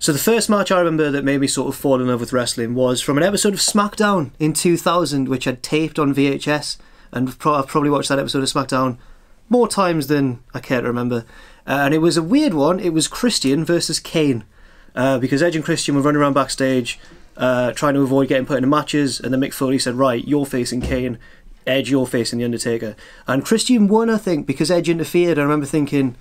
So the first match I remember that made me sort of fall in love with wrestling was from an episode of SmackDown in 2000, which I'd taped on VHS, and I've probably watched that episode of SmackDown more times than I care to remember. And it was a weird one. It was Christian versus Kane, because Edge and Christian were running around backstage trying to avoid getting put into matches, and then Mick Foley said, right, you're facing Kane, Edge, you're facing The Undertaker. And Christian won, I think, because Edge interfered. I remember thinking,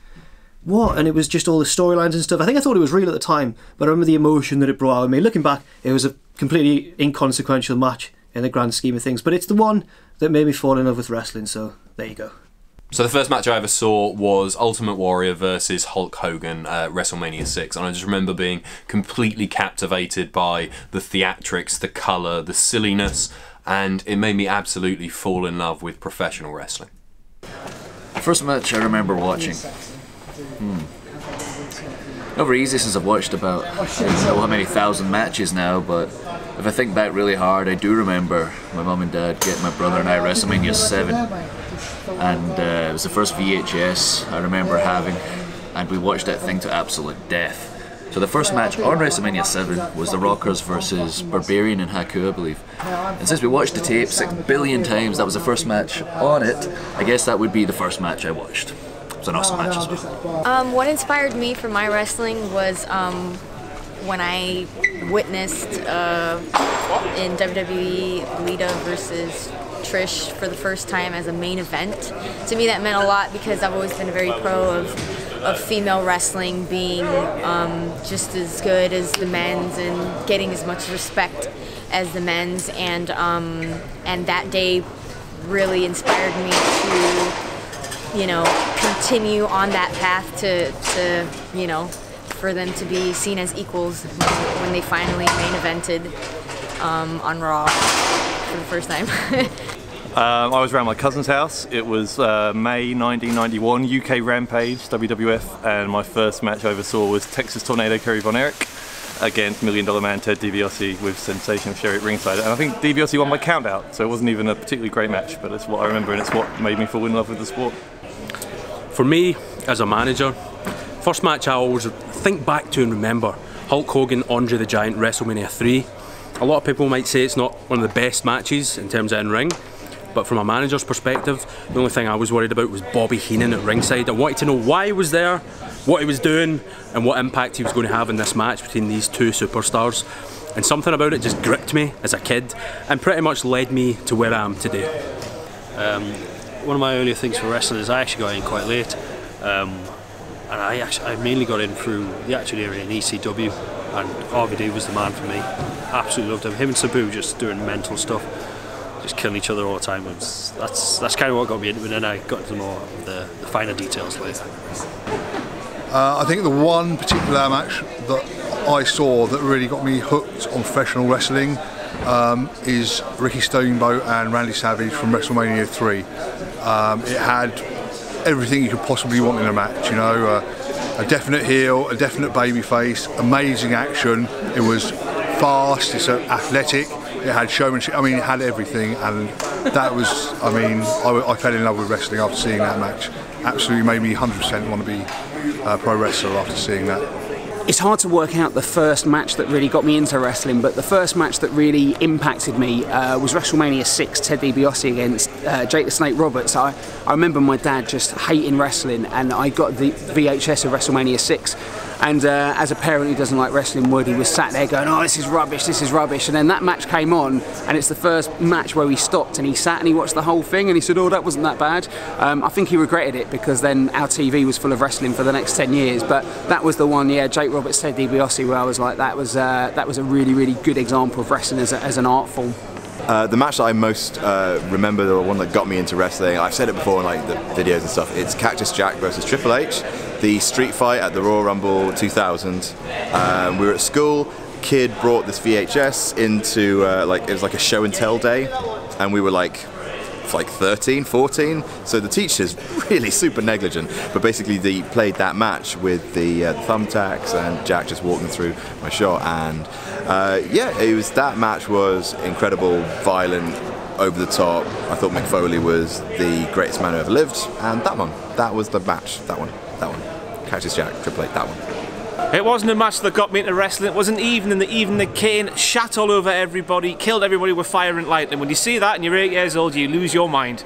what? And it was just all the storylines and stuff. I think I thought it was real at the time, but I remember the emotion that it brought out of me. Looking back, it was a completely inconsequential match in the grand scheme of things, but it's the one that made me fall in love with wrestling, so there you go. So the first match I ever saw was Ultimate Warrior versus Hulk Hogan at WrestleMania 6, and I just remember being completely captivated by the theatrics, the colour, the silliness, and it made me absolutely fall in love with professional wrestling. First match I remember watching. Not very easy since I've watched about, I don't know how many thousand matches now, but if I think back really hard, I do remember my mum and dad getting my brother and I WrestleMania 7. And it was the first VHS I remember having, and we watched that thing to absolute death. So the first match on WrestleMania 7 was the Rockers versus Barbarian and Haku, I believe. And since we watched the tape 6 billion times, that was the first match on it, I guess that would be the first match I watched. It was an awesome match as well. What inspired me for my wrestling was when I witnessed in WWE Lita versus Trish for the first time as a main event. To me that meant a lot because I've always been very pro of female wrestling being just as good as the men's and getting as much respect as the men's, and that day really inspired me to, you know, continue on that path to you know, for them to be seen as equals when they finally main evented on Raw for the first time. I was around my cousin's house. It was May 1991, UK Rampage, WWF, and my first match I ever saw was Texas Tornado Kerry Von Erich against $1 Million Man Ted DiBiase with Sensation of Sherry at ringside. And I think DiBiase won by countout, so it wasn't even a particularly great match, but it's what I remember and it's what made me fall in love with the sport. For me, as a manager, first match I always think back to and remember, Hulk Hogan, Andre the Giant, WrestleMania 3. A lot of people might say it's not one of the best matches in terms of in-ring, but from a manager's perspective, the only thing I was worried about was Bobby Heenan at ringside. I wanted to know why he was there, what he was doing, and what impact he was going to have in this match between these two superstars. And something about it just gripped me as a kid and pretty much led me to where I am today. One of my earlier things for wrestling is I actually got in quite late, and I mainly got in through the Attitude Era in ECW, and RVD was the man for me. Absolutely loved him. Him and Sabu just doing mental stuff, just killing each other all the time. That's kind of what got me into it, and then I got into more of the finer details later. I think the one particular match that I saw that really got me hooked on professional wrestling is Ricky Steamboat and Randy Savage from WrestleMania 3. It had everything you could possibly want in a match, you know, a definite heel, a definite babyface, amazing action. It was fast, it's athletic, it had showmanship, I mean it had everything, and that was, I mean, I fell in love with wrestling after seeing that match. Absolutely made me 100% want to be a pro wrestler after seeing that. It's hard to work out the first match that really got me into wrestling, but the first match that really impacted me was WrestleMania 6, Ted DiBiase against Jake the Snake Roberts. I remember my dad just hating wrestling, and I got the VHS of WrestleMania 6, and as a parent who doesn't like wrestling would, he was sat there going, oh, this is rubbish, and then that match came on, and it's the first match where we stopped, and he sat and he watched the whole thing, and he said, oh, that wasn't that bad. I think he regretted it, because then our TV was full of wrestling for the next 10 years, but that was the one, yeah, Jake Roberts, Ted DiBiase, where I was like, that was a really, really good example of wrestling as an art form. The match that I most remember, the one that got me into wrestling, I've said it before in like the videos and stuff, it's Cactus Jack versus Triple H, the street fight at the Royal Rumble 2000. We were at school, kid brought this VHS into, it was like a show and tell day, and we were like 13, 14, so the teacher's really super negligent, but basically they played that match with the thumbtacks and Jack just walking through my shot, and yeah, that match was incredible, violent, over the top. I thought Mick Foley was the greatest man who ever lived, and that was the match, that one. Cactus Jack, Triple H, that one. It wasn't a match that got me into wrestling. It wasn't even the Kane shat all over everybody, killed everybody with fire and lightning. When you see that and you're 8 years old, you lose your mind.